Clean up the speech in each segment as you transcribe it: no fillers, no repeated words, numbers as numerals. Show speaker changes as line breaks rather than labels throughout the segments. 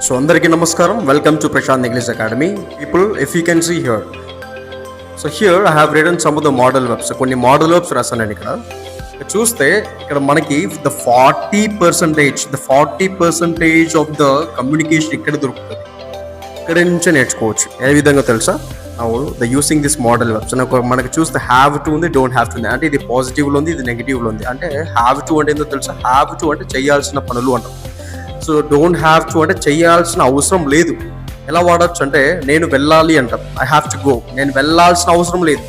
So అందరికీ నమస్కారం. Welcome to Prashant English Academy. People, if you can see here. So here I have written some of the model verbs. So కొన్ని model verbs రాసాను నేను ఇక్కడ. చూస్తే ఇక్కడ మనకి the 40% of the communication ఇక్కడ దొరుకుతుంది. ఇక్కడ నుంచే నేర్చుకోవచ్చు. ఏ విధంగా తెలుసా? The using this model webs మనకి చూస్తే హ్యావ్ టు ఉంది, డోంట్ హ్యావ్ టు ఉంది. అంటే ఇది పాజిటివ్లో ఉంది, ఇది నెగిటివ్లో ఉంది. అంటే హ్యావ్ టు అంటే ఏందో తెలుసా? హ్యావ్ టు అంటే చేయాల్సిన పనులు అంటాం. సో డోంట్ హ్యావ్ టు అంటే చేయాల్సిన అవసరం లేదు. ఎలా వాడచ్చు అంటే నేను వెళ్ళాలి అంటాం, ఐ హ్యావ్ టు గో. నేను వెళ్ళాల్సిన అవసరం లేదు,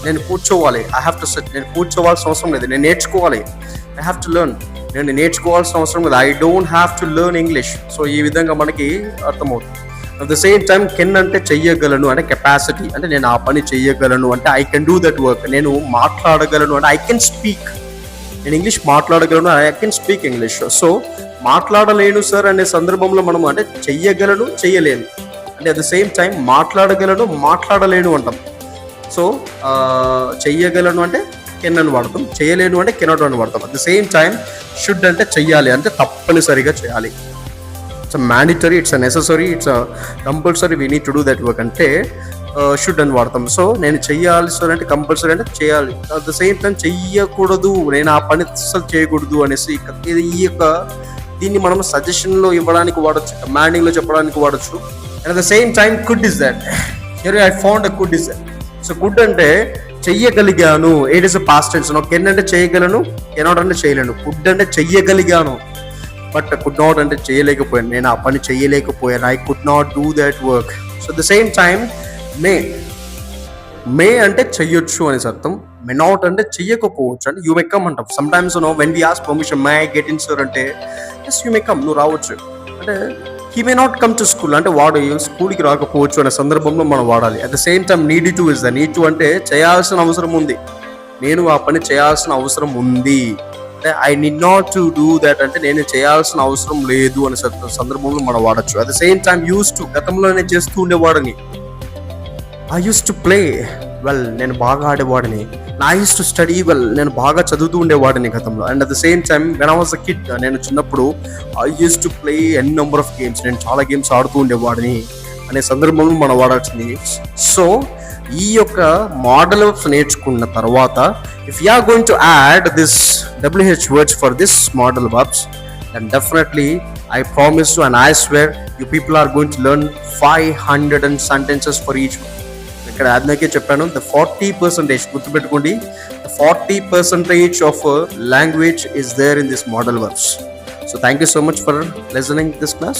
నేను కూర్చోవాలి, ఐ హ్యావ్ టు సిట్. నేను కూర్చోవాల్సిన అవసరం లేదు, నేను నేర్చుకోవాలి, ఐ హ్యావ్ టు లెర్న్. నేను నేర్చుకోవాల్సిన అవసరం లేదు, I don't have to learn English. So ఈ విధంగా మనకి అర్థమవుతుంది. At the same time can అంటే చెయ్యగలను అంటే కెపాసిటీ, అంటే నేను ఆ పని చెయ్యగలను అంటే I can do that work. నేను మాట్లాడగలను అంటే ఐ కెన్ స్పీక్. నేను ఇంగ్లీష్ మాట్లాడగలను, I can speak English. So మాట్లాడలేను సార్ అనే సందర్భంలో మనం అంటే చెయ్యగలను, చెయ్యలేను. అంటే అట్ ద సేమ్ టైం మాట్లాడగలను, మాట్లాడలేను అంటాం. సో చెయ్యగలను అంటే కెన్ అని వాడతాం, చేయలేను అంటే కెనాట్ అని వాడతాం. At the same time should అంటే చెయ్యాలి, అంటే తప్పనిసరిగా చేయాలి. It's mandatory, it's necessary, it's compulsory, we need to do that work అంటే షుడ్ అని వాడతాం. సో నేను చెయ్యాలి సార్ అంటే కంపల్సరీ అంటే చేయాలి. అట్ ద సేమ్ టైం చెయ్యకూడదు, నేను ఆ పని అసలు చేయకూడదు అనేసి దీన్ని మనం సజెషన్లో ఇవ్వడానికి వాడచ్చు, కమాండింగ్లో చెప్పడానికి వాడచ్చు. And at the same time could is that, I found a could is that. So could అంటే చెయ్యగలిగాను, it is a past tense. Can అంటే చేయగలను, కెనాట్ అంటే చేయలేను. కుడ్ అంటే చెయ్యగలిగాను, బట్ కుడ్ నాట్ అంటే చేయలేకపోయాను, నేను ఆ పని చేయలేకపోయాను, I could not do that work. So at the same time may అంటే చెయ్యొచ్చు అనేసి అర్థం, మే నాట్ అంటే చెయ్యకపోవచ్చు. అంటే యూ మే కమ్ అంటాం. Sometimes when we ask permission, may I get in sir అంటే ఎస్ యూ మే కమ్, నువ్వు రావచ్చు. అంటే he may not come to school అంటే వాడు స్కూల్కి రాకపోవచ్చు అనే సందర్భంలో మనం వాడాలి. At the same time need to is the need to అంటే చేయాల్సిన అవసరం ఉంది, నేను ఆ పని చేయాల్సిన అవసరం ఉంది. అంటే I need not to do that అంటే నేను చేయాల్సిన అవసరం లేదు అనే సందర్భంలో మనం వాడచ్చు. At the same time use to, గతంలో నేను చేస్తూ ఉండేవాడిని. I use to play well, నేను బాగా ఆడేవాడిని. I use to study well, నేను బాగా చదువుతూ ఉండేవాడిని గతంలో. And at the same time when I was a kid, నేను చిన్నప్పుడు I use to play N number of games, నేను చాలా గేమ్స్ ఆడుతూ ఉండేవాడిని అనే సందర్భంలో మనం వాడాల్సింది. సో ఈ యొక్క మోడల్ వర్బ్స్ నేర్చుకున్న తర్వాత if you are going to add this WH words for this model verbs, then definitely I promise you and I swear you people are going to learn 500 sentences for each one. ఇక్కడ ఆజ్ఞకే చెప్పాను, the 40% గుర్తుపెట్టుకోండి, the 40% of language is there in this model verbs. So thank you so much for listening this class.